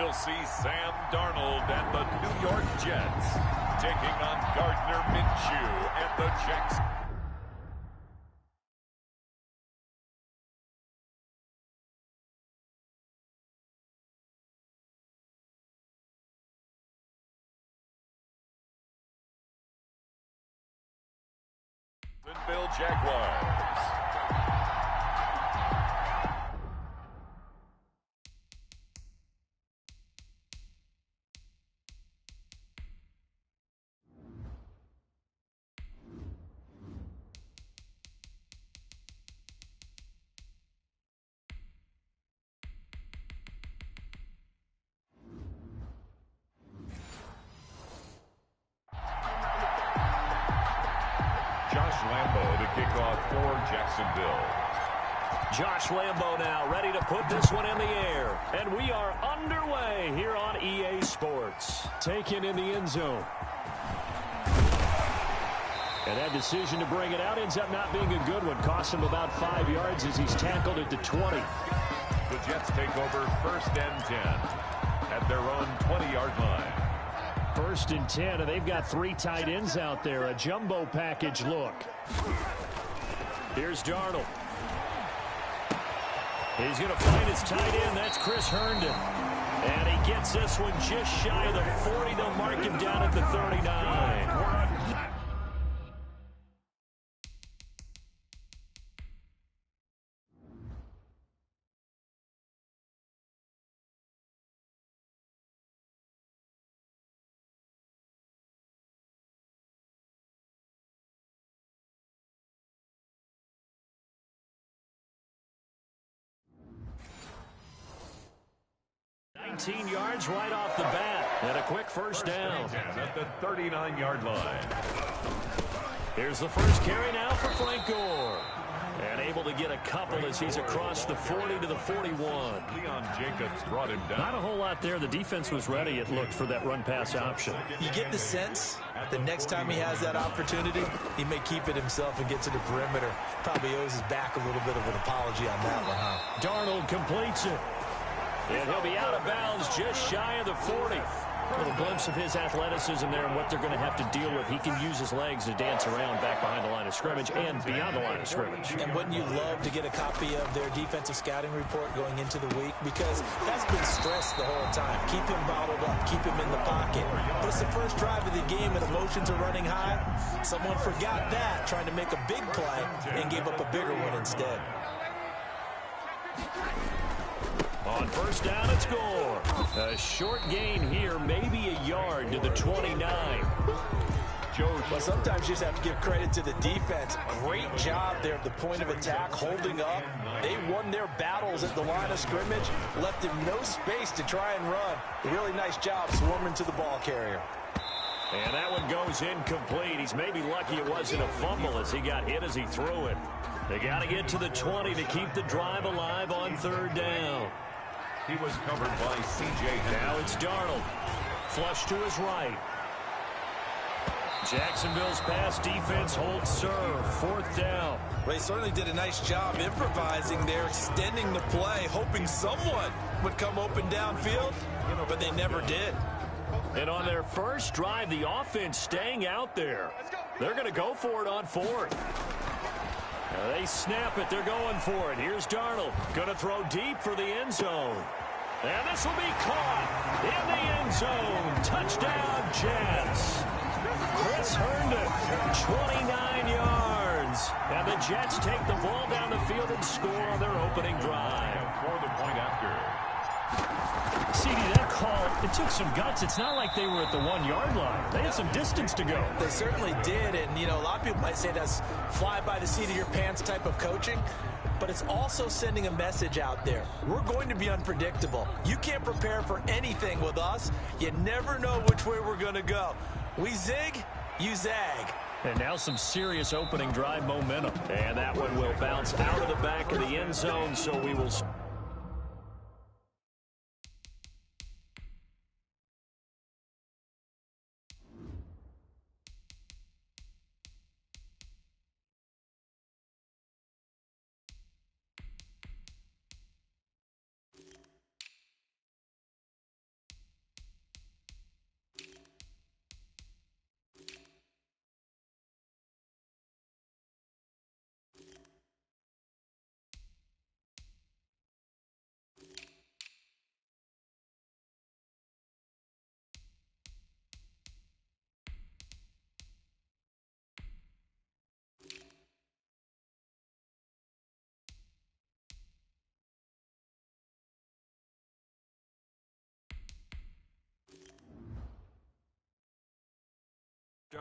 We'll see Sam Darnold and the New York Jets taking on Gardner Minshew and the Jacksonville Jaguars. Josh Lambo to kick off for Jacksonville. Josh Lambo now ready to put this one in the air. And we are underway here on EA Sports. Taken in the end zone. And that decision to bring it out ends up not being a good one. Cost him about 5 yards as he's tackled at the 20. The Jets take over 1st and 10 at their own 20-yard line. 1st and 10, and they've got 3 tight ends out there. A jumbo package look. Here's Darnold. He's going to find his tight end. That's Chris Herndon. And he gets this one just shy of the 40. They'll mark him down at the 39. 19 yards right off the bat. And a quick first down. At the 39-yard line. Here's the first carry now for Frank Gore. And able to get a couple as he's across the 40 to the 41. Leon Jacobs brought him down. Not a whole lot there. The defense was ready, it looked, for that run-pass option. You get the sense the next time he has that opportunity, he may keep it himself and get to the perimeter. Probably owes his back a little bit of an apology on that one, huh? Darnold completes it. And he'll be out of bounds just shy of the 40. A little glimpse of his athleticism there and what they're going to have to deal with. He can use his legs to dance around back behind the line of scrimmage and beyond the line of scrimmage. And wouldn't you love to get a copy of their defensive scouting report going into the week? Because that's been stressed the whole time. Keep him bottled up. Keep him in the pocket. But it's the first drive of the game and emotions are running high. Someone forgot that, trying to make a big play, and gave up a bigger one instead. On first down, it's Gore. A short gain here, maybe a yard to the 29. Well, sometimes you just have to give credit to the defense. Great job there at the point of attack, holding up. They won their battles at the line of scrimmage, left him no space to try and run. A really nice job swarming to the ball carrier. And that one goes incomplete. He's maybe lucky it wasn't a fumble as he got hit as he threw it. They got to get to the 20 to keep the drive alive on third down. He was covered by C.J. Now it's Darnold. Flush to his right. Jacksonville's pass defense holds serve. 4th down. Well, they certainly did a nice job improvising there, extending the play, hoping someone would come open downfield, but they never did. And on their first drive, the offense staying out there. They're going to go for it on 4th. Now they snap it. They're going for it. Here's Darnold. Going to throw deep for the end zone. And this will be caught in the end zone. Touchdown, Jets. Chris Herndon, 29 yards. And the Jets take the ball down the field and score on their opening drive. For the point after. CD, that call, it took some guts. It's not like they were at the 1-yard line. They had some distance to go. They certainly did, and, a lot of people might say that's fly by the seat of your pants type of coaching, but it's also sending a message out there. We're going to be unpredictable. You can't prepare for anything with us. You never know which way we're going to go. We zig, you zag. And now some serious opening drive momentum. And that one will bounce out of the back of the end zone, so we will...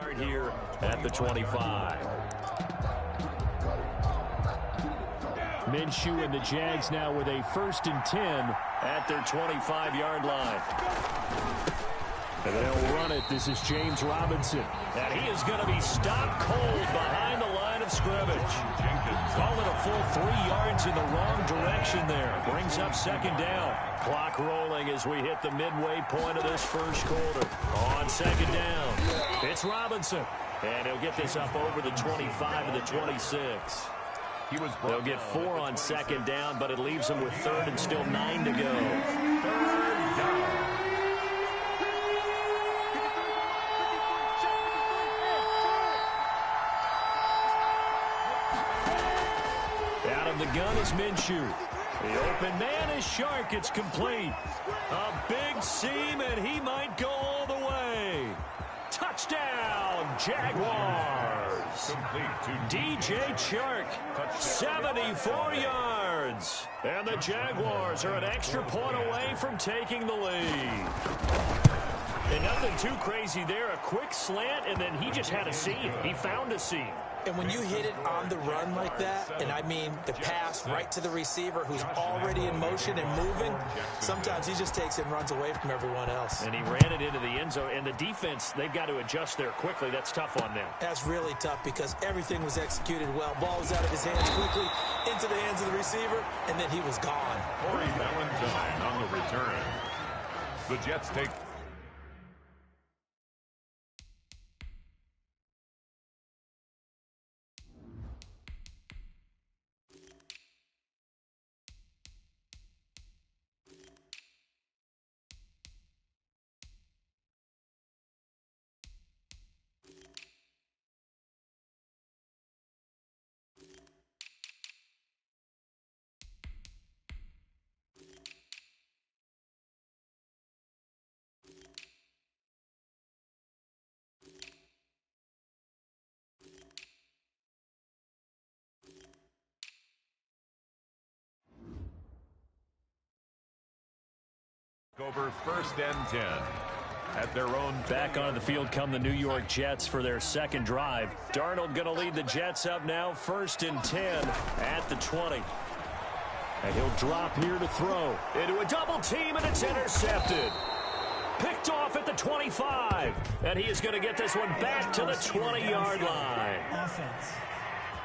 Start here at the 25. Minshew and the Jags now with a 1st and 10 at their 25-yard line. And they'll run it. This is James Robinson. And he is going to be stopped cold behind the line of scrimmage. Call it a full 3 yards in the wrong direction there. Brings up 2nd down. Clock rolling as we hit the midway point of this first quarter. On 2nd down, it's Robinson. And he'll get this up over the 25 to the 26. They'll get 4 on 2nd down, but it leaves them with 3rd and still 9 to go. 3rd down. Out of the gun is Minshew. The open man is Shark. It's complete. A big seam, and he might go all the way. Touchdown, Jaguars. DJ Chark, 74 yards. And the Jaguars are an extra point away from taking the lead. And nothing too crazy there. A quick slant, and then he just had a seam. He found a seam. And when you hit it on the run like that, and I mean the pass right to the receiver who's already in motion and moving, sometimes he just takes it and runs away from everyone else. And he ran it into the end zone. And the defense, they've got to adjust there quickly. That's tough on them. That's really tough because everything was executed well. Ball was out of his hands quickly into the hands of the receiver, and then he was gone. Corey Valentine on the return. The Jets take... Over 1st and 10 at their own. Back onto the field come the New York Jets for their 2nd drive. Darnold going to lead the Jets up now, 1st and 10 at the 20. And he'll drop here to throw into a double team, and it's intercepted. Picked off at the 25, and he is going to get this one back to the 20-yard line. Offense.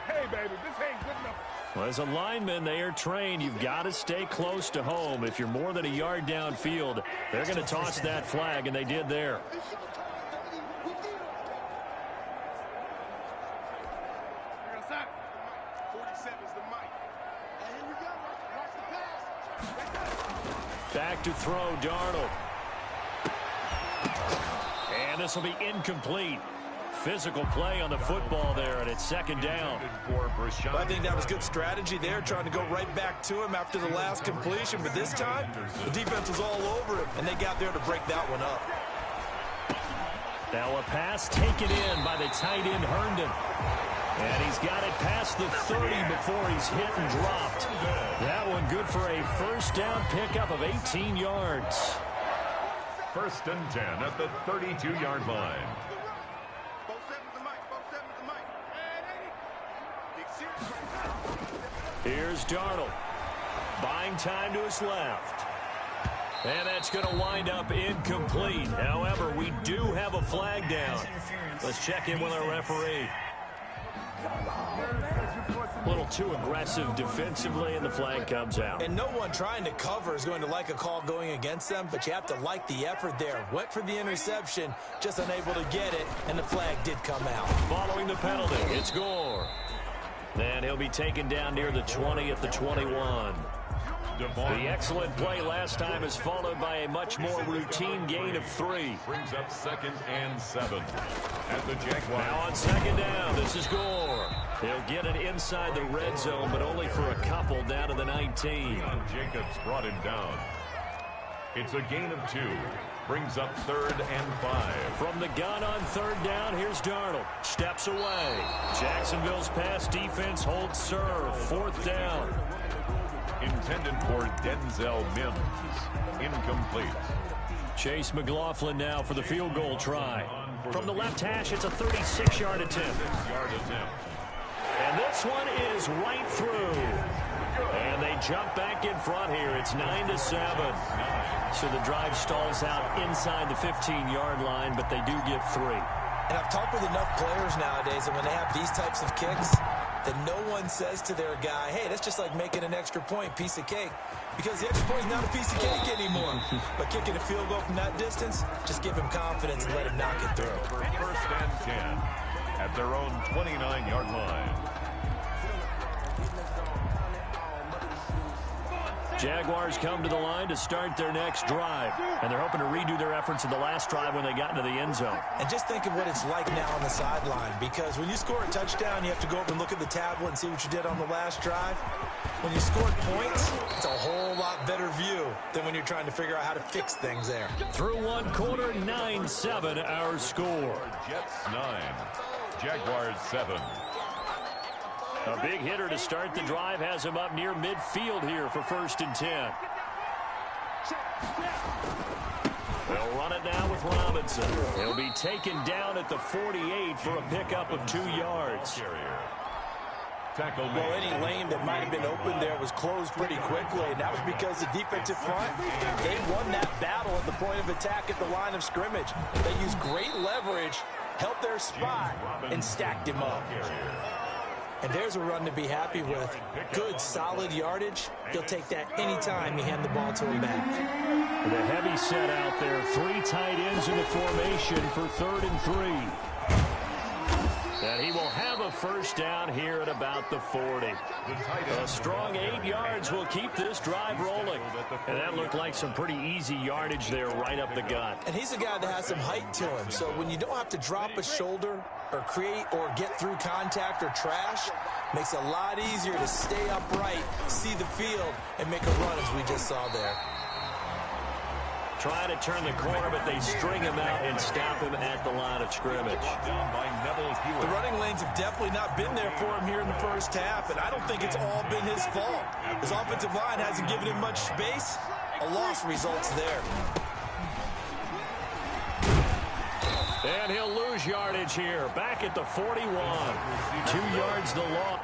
Hey, baby, this ain't good enough. Well, as a lineman, they are trained. You've got to stay close to home. If you're more than a yard downfield, they're going to toss that flag, and they did there. Back to throw, Darnold. And this will be incomplete. Physical play on the football there, and it's 2nd down. Well, I think that was good strategy there, trying to go right back to him after the last completion. But this time, the defense was all over him, and they got there to break that one up. Now a pass taken in by the tight end, Herndon. And he's got it past the 30 before he's hit and dropped. That one good for a 1st down pickup of 18 yards. 1st and 10 at the 32-yard line. Here's Darnold. Buying time to his left. And that's going to wind up incomplete. However, we do have a flag down. Let's check in with our referee. A little too aggressive defensively, and the flag comes out. And no one trying to cover is going to like a call going against them, but you have to like the effort there. Went for the interception, just unable to get it, and the flag did come out. Following the penalty, it's Gore. And he'll be taken down near the 20 at the 21. The excellent play last time is followed by a much more routine gain of 3. Brings up 2nd and 7 at the Jaguars. Now on 2nd down, this is Gore. He'll get it inside the red zone, but only for a couple down to the 19. Jacobs brought him down. It's a gain of 2. Brings up 3rd and 5. From the gun on 3rd down, here's Darnold. Steps away. Jacksonville's pass defense holds serve. 4th down. Intended for Denzel Mims. Incomplete. Chase McLaughlin now for the field goal try. From the left hash, it's a 36-yard attempt. And this one is right through. And they jump back in front here. It's 9-7. So the drive stalls out inside the 15-yard line, but they do get 3. And I've talked with enough players nowadays, and when they have these types of kicks, that no one says to their guy, hey, that's just like making an extra point, piece of cake. Because the extra point is not a piece of cake anymore. But kicking a field goal from that distance, just give him confidence and let him knock it through. First and 10 at their own 29-yard line. Jaguars come to the line to start their next drive. And they're hoping to redo their efforts in the last drive when they got into the end zone. And just think of what it's like now on the sideline. Because when you score a touchdown, you have to go up and look at the tablet and see what you did on the last drive. When you scored points, it's a whole lot better view than when you're trying to figure out how to fix things there. Through one quarter, 9-7 our score. Jets 9, Jaguars 7. A big hitter to start the drive has him up near midfield here for 1st and 10. They'll run it now with Robinson. He'll be taken down at the 48 for a pickup of 2 yards. Well, any lane that might have been open there was closed pretty quickly, and that was because the defensive front, they won that battle at the point of attack at the line of scrimmage. They used great leverage, held their spot, and stacked him up. And there's a run to be happy with. Good, solid yardage. He'll take that anytime you hand the ball to him back. The heavy set out there. 3 tight ends in the formation for 3rd and 3. And he will have a first down here at about the 40. A strong 8 yards will keep this drive rolling. And that looked like some pretty easy yardage there right up the gut. And he's a guy that has some height to him. So when you don't have to drop a shoulder or create or get through contact or trash, makes it a lot easier to stay upright, see the field, and make a run as we just saw there. Trying to turn the corner, but they string him out and stop him at the line of scrimmage. The running lanes have definitely not been there for him here in the first half, and I don't think it's all been his fault. His offensive line hasn't given him much space. A loss results there. And he'll lose yardage here. Back at the 41. 2 yards the loss.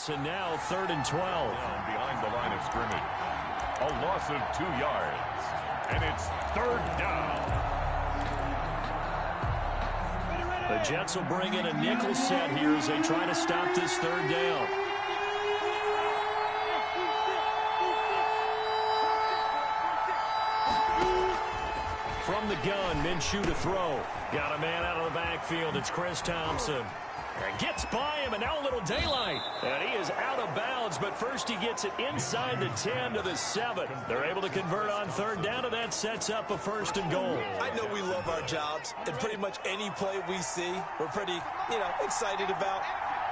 And now 3rd and 12. Behind the line of scrimmage. A loss of 2 yards. And it's 3rd down. The Jets will bring in a nickel set here as they try to stop this 3rd down. From the gun, Minshew to throw. Got a man out of the backfield. It's Chris Thompson. And gets by him, and now a little daylight. And he is out of bounds, but first he gets it inside the 10 to the 7. They're able to convert on 3rd down, and that sets up a 1st and goal. I know we love our jobs, and pretty much any play we see, we're pretty, excited about.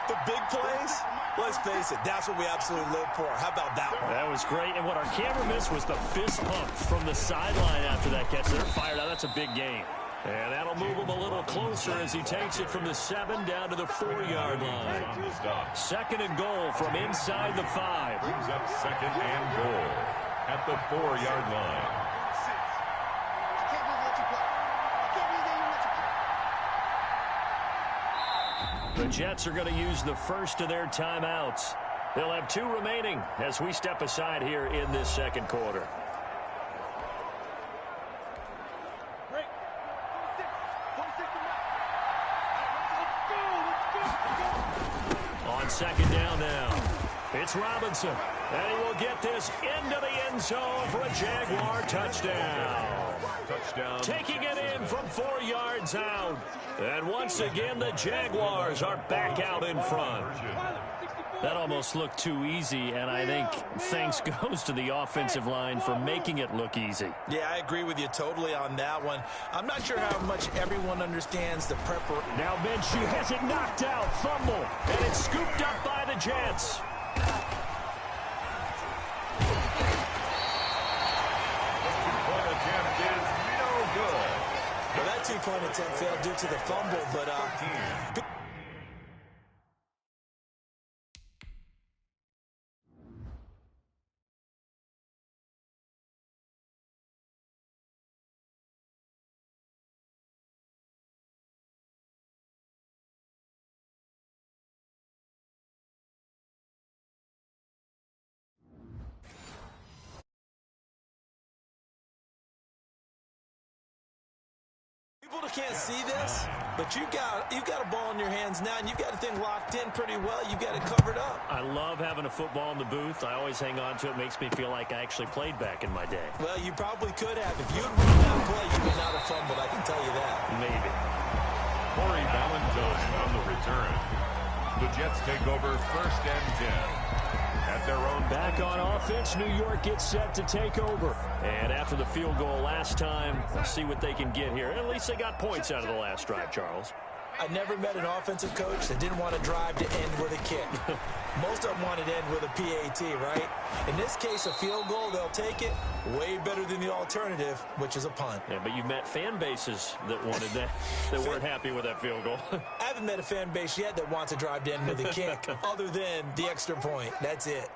The big plays, let's face it, that's what we absolutely live for. How about that one? That was great, and what our camera missed was the fist pump from the sideline after that catch. They're fired out. That's a big game. And that'll move him a little closer as he takes it from the 7 down to the 4-yard line. 2nd and goal from inside the 5. Brings up 2nd and goal at the 4-yard line. The Jets are going to use the first of their timeouts. They'll have 2 remaining as we step aside here in this 2nd quarter. On 2nd down now, it's Robinson, and he will get this into the end zone for a Jaguar touchdown. Taking it in from 4 yards out. And once again, the Jaguars are back out in front. That almost looked too easy, and I think thanks goes to the offensive line for making it look easy. Yeah, I agree with you totally on that one. I'm not sure how much everyone understands the preparation. Now Minshew has it knocked out, fumble, and it's scooped up by the Jets. attempt is no good. Well, that two-point attempt failed due to the fumble, but people can't see this, but you've got a ball in your hands now, and you've got the thing locked in pretty well. You've got it covered up. I love having a football in the booth. I always hang on to it. Makes me feel like I actually played back in my day. Well, you probably could have. If you had run that play, you would not have fumbled. I can tell you that. Maybe. Corey Valentine on the return. The Jets take over 1st and 10. At their own. Back on offense, New York gets set to take over. And after the field goal last time, we'll see what they can get here. At least they got points out of the last drive, Charles. I never met an offensive coach that didn't want to drive to end with a kick. Most of them wanted to end with a PAT, right? In this case, a field goal, they'll take it. Way better than the alternative, which is a punt. Yeah, but you've met fan bases that wanted that, that weren't happy with that field goal. I haven't met a fan base yet that wants to drive to end with a kick, other than the extra point. That's it.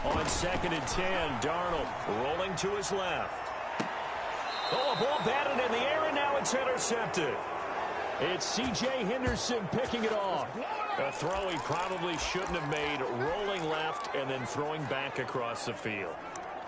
On 2nd and 10, Darnold rolling to his left. Oh, a ball batted in the air, and now it's intercepted. It's C.J. Henderson picking it off. A throw he probably shouldn't have made, rolling left and then throwing back across the field.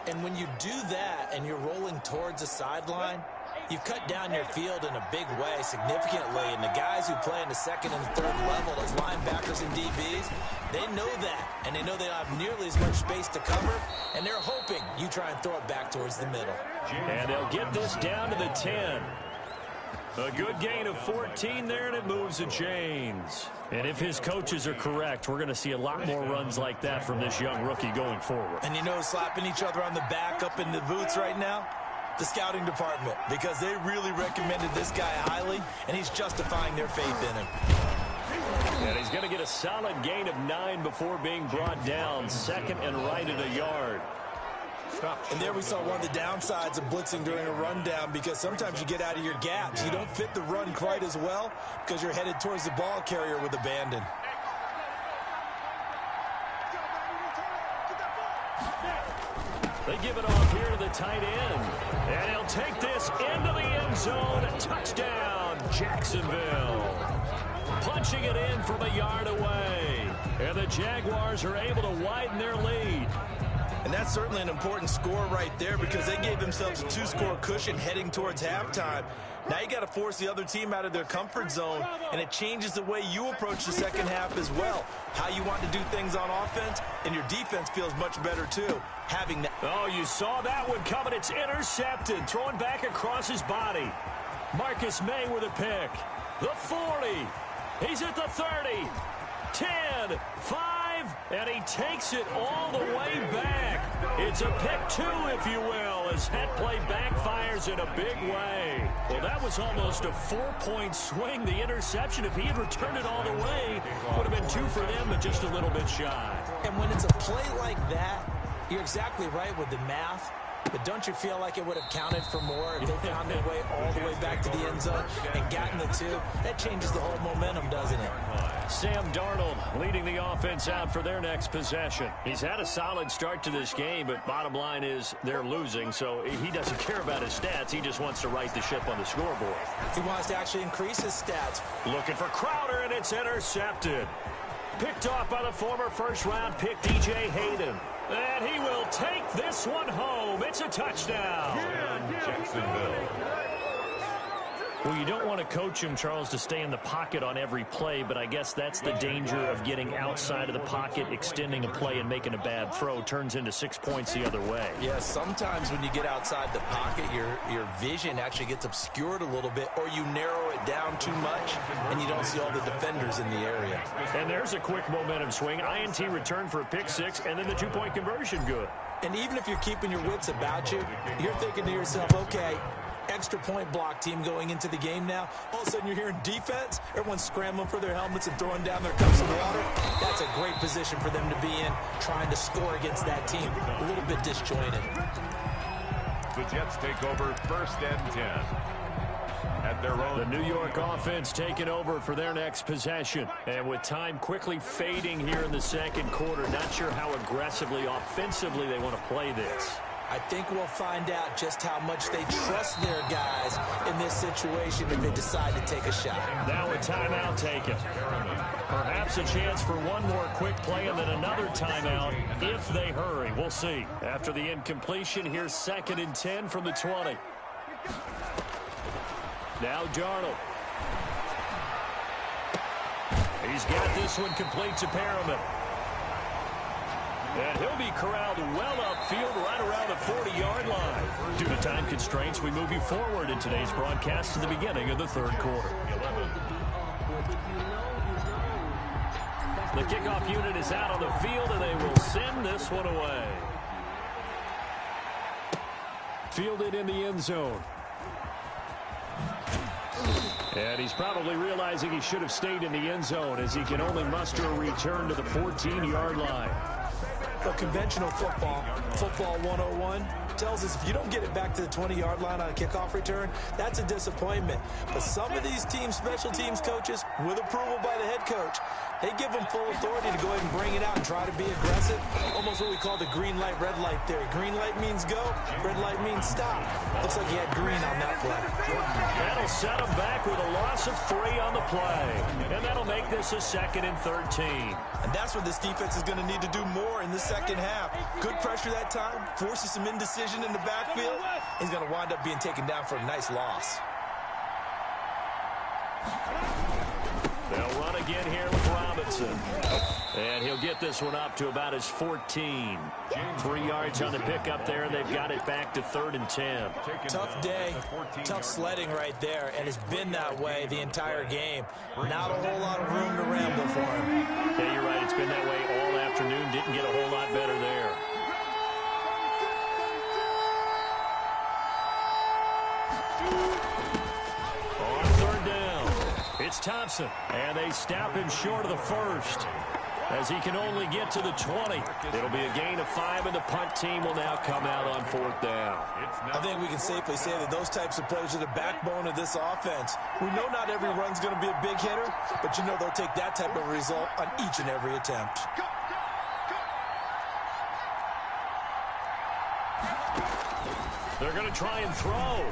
And when you do that and you're rolling towards the sideline, you've cut down your field in a big way, significantly. And the guys who play in the 2nd and 3rd level as linebackers and DBs, they know that. And they know they don't have nearly as much space to cover. And they're hoping you try and throw it back towards the middle. And they'll get this down to the 10. A good gain of 14 there, and it moves the chains. And if his coaches are correct, we're going to see a lot more runs like that from this young rookie going forward. And you know, slapping each other on the back up in the booths right now? The scouting department, because they really recommended this guy highly, and he's justifying their faith in him. And he's going to get a solid gain of 9 before being brought down. 2nd and right at a yard. And there we saw one of the downsides of blitzing during a rundown, because sometimes you get out of your gaps. You don't fit the run quite as well because you're headed towards the ball carrier with abandon. They give it off here to the tight end. And he'll take this into the end zone. Touchdown, Jacksonville. Punching it in from a yard away. And the Jaguars are able to widen their lead. And that's certainly an important score right there, because they gave themselves a 2-score cushion heading towards halftime. Now you got to force the other team out of their comfort zone, and it changes the way you approach the second half as well. How you want to do things on offense, and your defense feels much better too. Having that. Oh, you saw that one coming. It's intercepted. Throwing back across his body. Marcus May with a pick. The 40. He's at the 30. 10, 5, and he takes it all the way back. It's a pick 2, if you will, as that play backfires in a big way. Well, that was almost a 4-point swing. The interception, if he had returned it all the way, would have been 2 for them, but just a little bit shy. And when it's a play like that, you're exactly right with the math. But don't you feel like it would have counted for more if they found their way all the way back to the end zone and gotten the 2? That changes the whole momentum, doesn't it? Sam Darnold leading the offense out for their next possession. He's had a solid start to this game, but bottom line is they're losing, so he doesn't care about his stats. He just wants to right the ship on the scoreboard. He wants to actually increase his stats. Looking for Crowder, and it's intercepted. Picked off by the former first-round pick, DJ Hayden. And he will take this one home. It's a touchdown. Jacksonville. Well, you don't want to coach him, Charles, to stay in the pocket on every play, but I guess that's the danger of getting outside of the pocket, extending a play, and making a bad throw. Turns into 6 points the other way. Yeah, sometimes when you get outside the pocket, your vision actually gets obscured a little bit, or you narrow it down too much, and you don't see all the defenders in the area. And there's a quick momentum swing. INT return for a pick 6, and then the 2-point conversion good. And even if you're keeping your wits about you, you're thinking to yourself, okay, extra point block team going into the game now. All of a sudden you're hearing defense. Everyone's scrambling for their helmets and throwing down their cups of water. That's a great position for them to be in, trying to score against that team. A little bit disjointed. The Jets take over 1st and 10. At their own. The New York offense taking over for their next possession. And with time quickly fading here in the second quarter, not sure how aggressively, offensively they want to play this. I think we'll find out just how much they trust their guys in this situation if they decide to take a shot. Now a timeout taken. Perhaps a chance for one more quick play and then another timeout if they hurry. We'll see. After the incompletion, here's 2nd and 10 from the 20. Now Darnold. He's got this one complete to Perriman. And he'll be corralled well upfield right around the 40-yard line. Due to time constraints, we move you forward in today's broadcast to the beginning of the 3rd quarter. The kickoff unit is out on the field, and they will send this one away. Fielded in the end zone. And he's probably realizing he should have stayed in the end zone as he can only muster a return to the 14-yard line. Well, conventional football 101, tells us if you don't get it back to the 20-yard line on a kickoff return, that's a disappointment. But some of these teams, special teams coaches, with approval by the head coach, they give them full authority to go ahead and bring it out and try to be aggressive. Almost what we call the green light, red light theory. Green light means go, red light means stop. Looks like he had green on that play. That'll set him back with a loss of 3 on the play. And that'll make this a 2nd and 13. And that's what this defense is going to need to do more in the second half. Good pressure that time, forces some indecision in the backfield. He's going to wind up being taken down for a nice loss. They'll run again here with Robinson. And he'll get this one up to about his 14. 3 yards on the pickup there, and they've got it back to 3rd and 10. Tough day, tough sledding right there, and it's been that way the entire game. Not a whole lot of room to ramble for him. Yeah, you're right. It's been that way all afternoon. Didn't get a whole lot better there. On 3rd down, it's Thompson, and they stop him short of the 1st. As he can only get to the 20. It'll be a gain of 5, and the punt team will now come out on 4th down. I think we can safely say that those types of plays are the backbone of this offense. We know not every run's going to be a big hitter, but you know they'll take that type of result on each and every attempt. They're going to try and throw.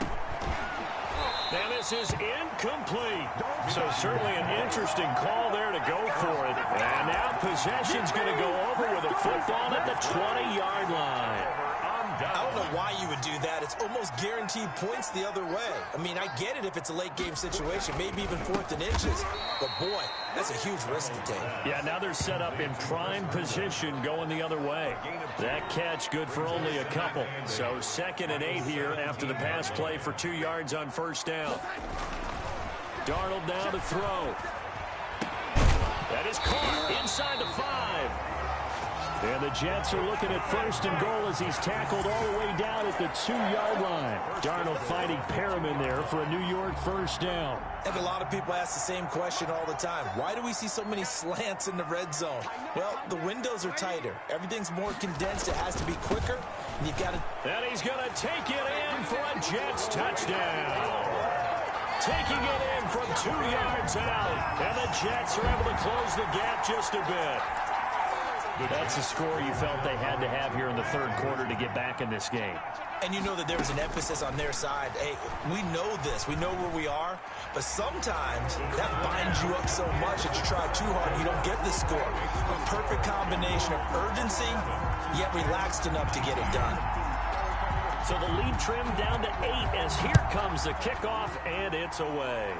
And this is incomplete. So certainly an interesting call there to go for it. And now possession's going to go over with a football at the 20-yard line. I don't know why you would do that. It's almost guaranteed points the other way. I mean, I get it if it's a late game situation, maybe even 4th and inches. But boy, that's a huge risk to take. Yeah, now they're set up in prime position going the other way. That catch good for only a couple. So 2nd and 8 here after the pass play for 2 yards on 1st down. Darnold now to throw. That is caught inside the 5. And the Jets are looking at 1st and goal as he's tackled all the way down at the 2-yard line. Darnold finding Perriman there for a New York 1st down. I think a lot of people ask the same question all the time. Why do we see so many slants in the red zone? Well, the windows are tighter. Everything's more condensed. It has to be quicker. And you've got to... And he's going to take it in for a Jets touchdown. Taking it in from 2 yards out. And the Jets are able to close the gap just a bit. That's a score you felt they had to have here in the 3rd quarter to get back in this game. And you know that there was an emphasis on their side. Hey, we know this. We know where we are. But sometimes that binds you up so much that you try too hard and you don't get the score. A perfect combination of urgency, yet relaxed enough to get it done. So the lead trimmed down to 8 as here comes the kickoff, and it's away.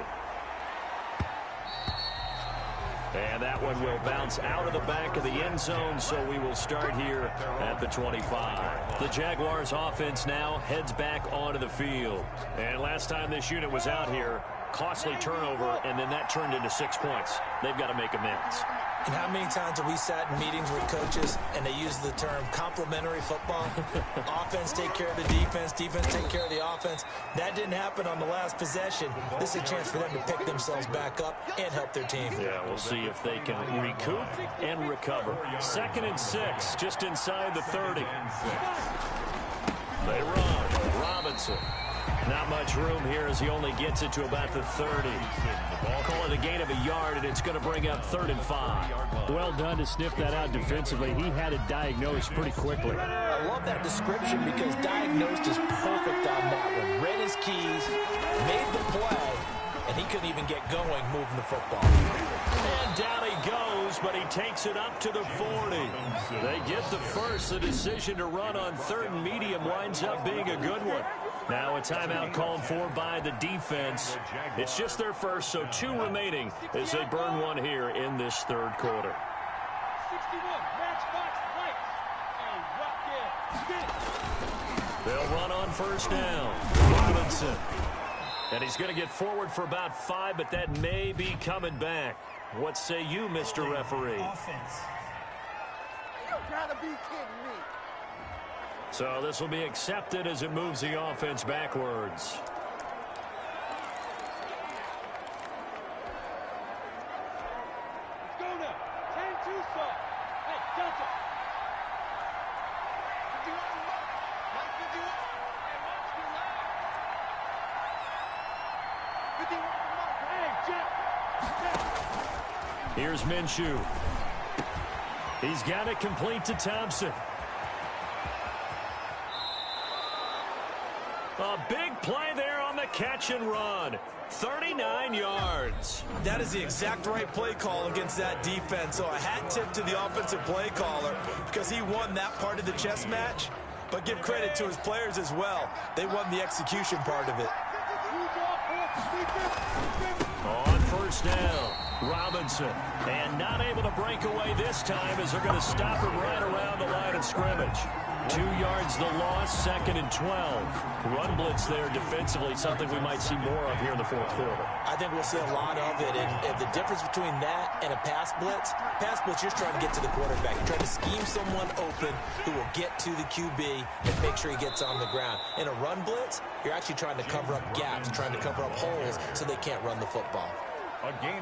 And that one will bounce out of the back of the end zone, so we will start here at the 25. The Jaguars offense now heads back onto the field. And last time this unit was out here, costly turnover, and then that turned into 6 points. They've got to make amends. And how many times have we sat in meetings with coaches and they use the term complementary football? Offense take care of the defense, defense take care of the offense. That didn't happen on the last possession. This is a chance for them to pick themselves back up and help their team. Yeah, we'll see if they can recoup and recover. 2nd and 6, just inside the 30. They run. Robinson. Not much room here as he only gets it to about the 30. Call it a gain of a yard, and it's going to bring up 3rd and 5. Well done to sniff that out defensively. He had it diagnosed pretty quickly. I love that description because diagnosed is perfect on that one. Read his keys, made the play, and he couldn't even get going moving the football. And down he goes, but he takes it up to the 40. They get the first. The decision to run on 3rd and medium winds up being a good one. Now a timeout called for by the defense. It's just their first, so 2 remaining as they burn one here in this 3rd quarter. 61, matchbox lights. They'll run on 1st down. Robinson. And he's going to get forward for about 5, but that may be coming back. What say you, Mr. Referee? Offense. You gotta be kidding me. So this will be accepted as it moves the offense backwards. Let's go now. 10-2 side. Hey, Delta. 51 mark. Mike 51. Hey, watch the line. 51 mark. Hey, Jeff. Here's Minshew. He's got it complete to Thompson. A big play there on the catch and run. 39 yards. That is the exact right play call against that defense. So a hat tip to the offensive play caller because he won that part of the chess match. But give credit to his players as well. They won the execution part of it. On 1st down, Robinson. And not able to break away this time as they're going to stop him right around the line of scrimmage. 2 yards the loss, 2nd and 12. Run blitz there defensively, something we might see more of here in the 4th quarter. I think we'll see a lot of it. And the difference between that and a pass blitz, you're just trying to get to the quarterback. You're trying to scheme someone open who will get to the QB and make sure he gets on the ground. In a run blitz, you're actually trying to cover up gaps, trying to cover up holes so they can't run the football.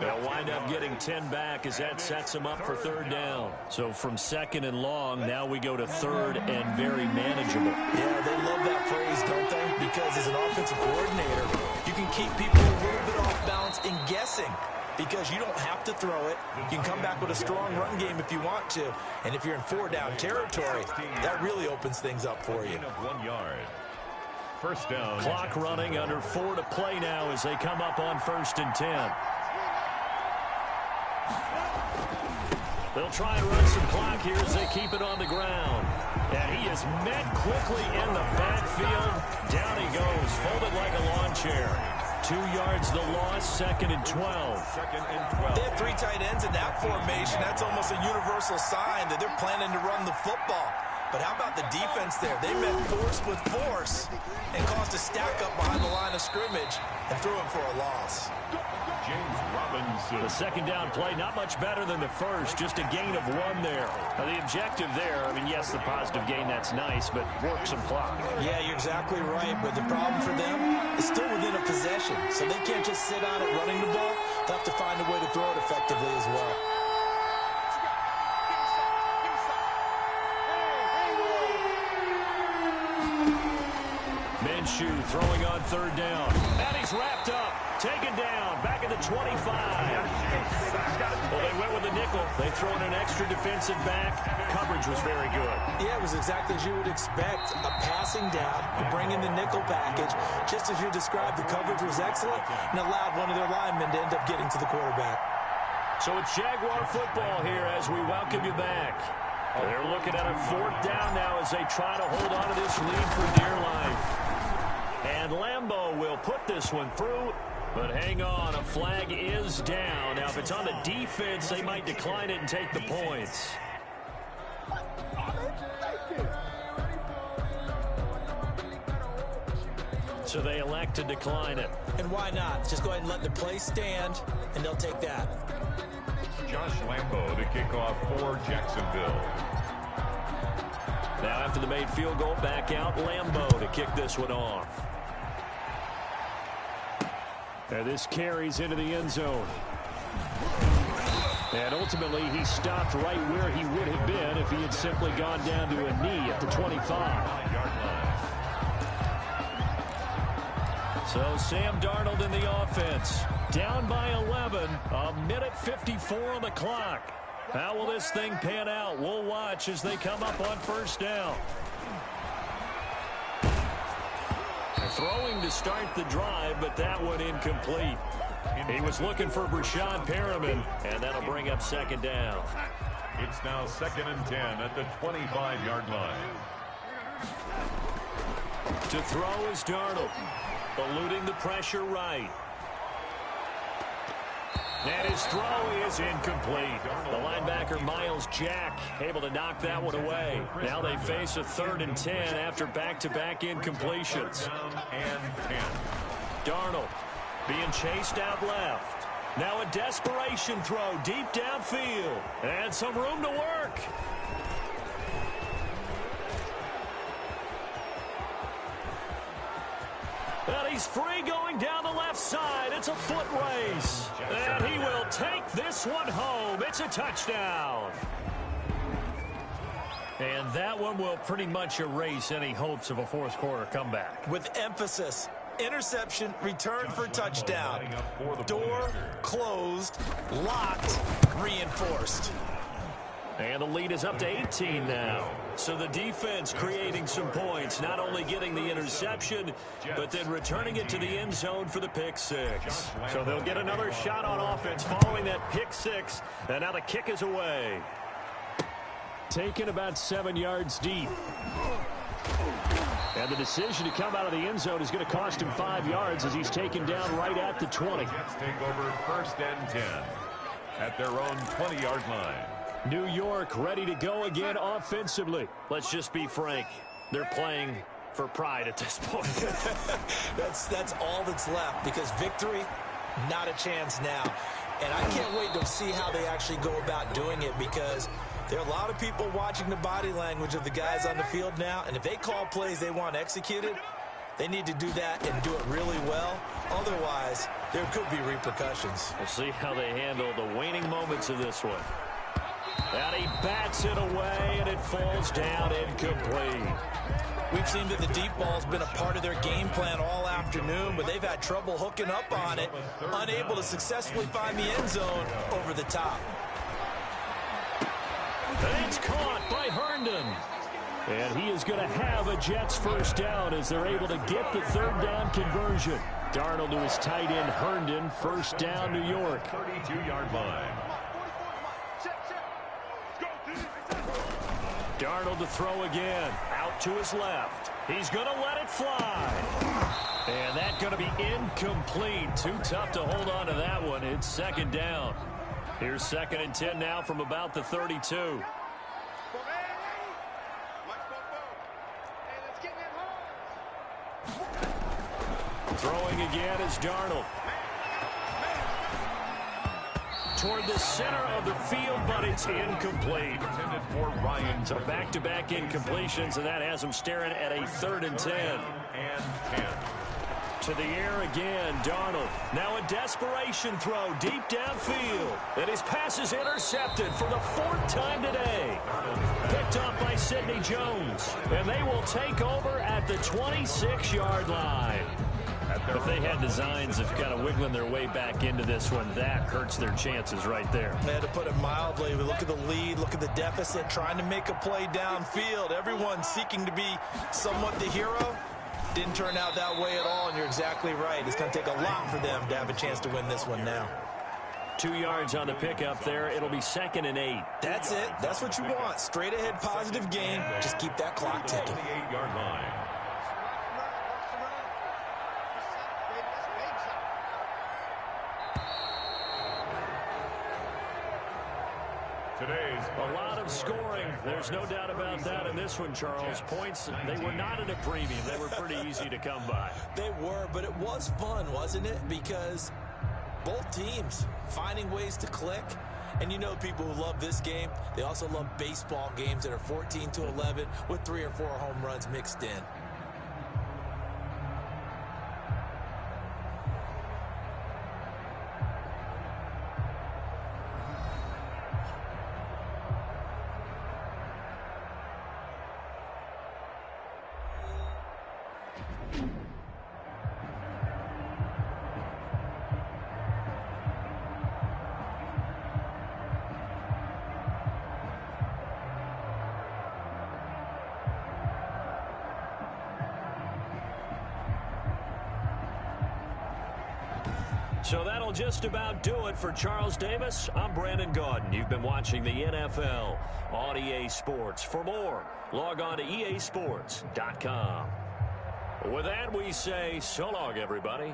They'll wind up getting 10 back as that sets them up for 3rd down. So from 2nd and long, now we go to 3rd and very manageable. Yeah, they love that phrase, don't they? Because as an offensive coordinator, you can keep people a little bit off balance and guessing because you don't have to throw it. You can come back with a strong run game if you want to. And if you're in 4-down territory, that really opens things up for you. 1 yard. 1st down. Clock running under 4 to play now as they come up on 1st and 10. They'll try and run some clock here as they keep it on the ground. And he is met quickly in the backfield. Down he goes, folded like a lawn chair. 2 yards the loss, 2nd and 12. 2nd and 12. They have 3 tight ends in that formation. That's almost a universal sign that they're planning to run the football. But how about the defense there? They met force with force and caused a stack up behind the line of scrimmage and threw him for a loss. James Robinson. The 2nd down play, not much better than the first, just a gain of 1 there. Now, the objective there, I mean, yes, the positive gain, that's nice, but work some clock. Yeah, you're exactly right, but the problem for them is still within a possession, so they can't just sit on it running the ball. They'll have to find a way to throw it effectively as well. Minshew throwing on 3rd down. And he's wrapped up. Taken down. Back at the 25. Well, they went with a nickel. They throw in an extra defensive back. Coverage was very good. Yeah, it was exactly as you would expect. A passing down. You bring in the nickel package. Just as you described, the coverage was excellent and allowed one of their linemen to end up getting to the quarterback. So it's Jaguar football here as we welcome you back. They're looking at a 4th down now as they try to hold on to this lead for dear life. And Lambeau will put this one through. But hang on, a flag is down. Now, if it's on the defense, they might decline it and take the points. So they elect to decline it. And why not? Just go ahead and let the play stand, and they'll take that. Josh Lambo to kick off for Jacksonville. Now after the made field goal, back out Lambo to kick this one off. And this carries into the end zone. And ultimately, he stopped right where he would have been if he had simply gone down to a knee at the 25. So Sam Darnold in the offense. Down by 11, a minute 54 on the clock. How will this thing pan out? We'll watch as they come up on first down. Throwing to start the drive, but that one incomplete. He was looking for Brashad Perriman, and that'll bring up second down. It's now 2nd and 10 at the 25-yard line. To throw is Darnold, eluding the pressure right. And his throw is incomplete. The linebacker, Miles Jack, able to knock that one away. Now they face a 3rd and 10 after back-to-back incompletions. And 10. Darnold being chased out left. Now a desperation throw deep downfield. And some room to work. And he's free going down the left side. It's a foot race. And he will take this one home. It's a touchdown. And that one will pretty much erase any hopes of a fourth quarter comeback. With emphasis. Interception, return for touchdown. Door closed, locked, reinforced. And the lead is up to 18 now. So the defense creating some points, not only getting the interception, but then returning it to the end zone for the pick six. So they'll get another shot on offense following that pick six. And now the kick is away. Taken about 7 yards deep. And the decision to come out of the end zone is going to cost him 5 yards as he's taken down right at the 20. Jets take over 1st and 10 at their own 20-yard line. New York ready to go again offensively. Let's just be frank. They're playing for pride at this point. That's all that's left, because victory, not a chance now. And I can't wait to see how they actually go about doing it, because there are a lot of people watching the body language of the guys on the field now, and if they call plays they want executed, they need to do that and do it really well. Otherwise, there could be repercussions. We'll see how they handle the waning moments of this one. And he bats it away, and it falls down incomplete. We've seen that the deep ball's been a part of their game plan all afternoon, but they've had trouble hooking up on it, unable to successfully find the end zone over the top. And it's caught by Herndon. And he is going to have a Jets first down as they're able to get the third down conversion. Darnold to his tight end Herndon, first down New York. 32-yard line. Darnold to throw again. Out to his left. He's going to let it fly. And that's going to be incomplete. Too tough to hold on to that one. It's second down. Here's 2nd and 10 now from about the 32. Throwing again is Darnold. Toward the center of the field, but it's incomplete. Intended for Ryan. So back-to-back incompletions, and that has him staring at a 3rd and 10. And 10. To the air again, Darnold. Now a desperation throw deep downfield. And his pass is intercepted for the 4th time today. Picked up by Sidney Jones. And they will take over at the 26-yard line. If they had designs of kind of wiggling their way back into this one, that hurts their chances right there. They had to put it mildly. We look at the lead, look at the deficit, trying to make a play downfield. Everyone seeking to be somewhat the hero. Didn't turn out that way at all, and you're exactly right. It's going to take a lot for them to have a chance to win this one now. 2 yards on the pickup there. It'll be 2nd and 8. That's it. That's what you want. Straight ahead, positive game. Just keep that clock ticking. 28-yard line. today's A lot of scoring. There's no doubt about that in this one, Charles. Points, they were not at a premium. They were pretty easy to come by. They were, but it was fun, wasn't it? Because both teams finding ways to click. And you know people who love this game, they also love baseball games that are 14-11 with 3 or 4 home runs mixed in. So that'll just about do it for Charles Davis. I'm Brandon Gaudin. You've been watching the NFL on EA Sports. For more, log on to easports.com. With that, we say so long, everybody.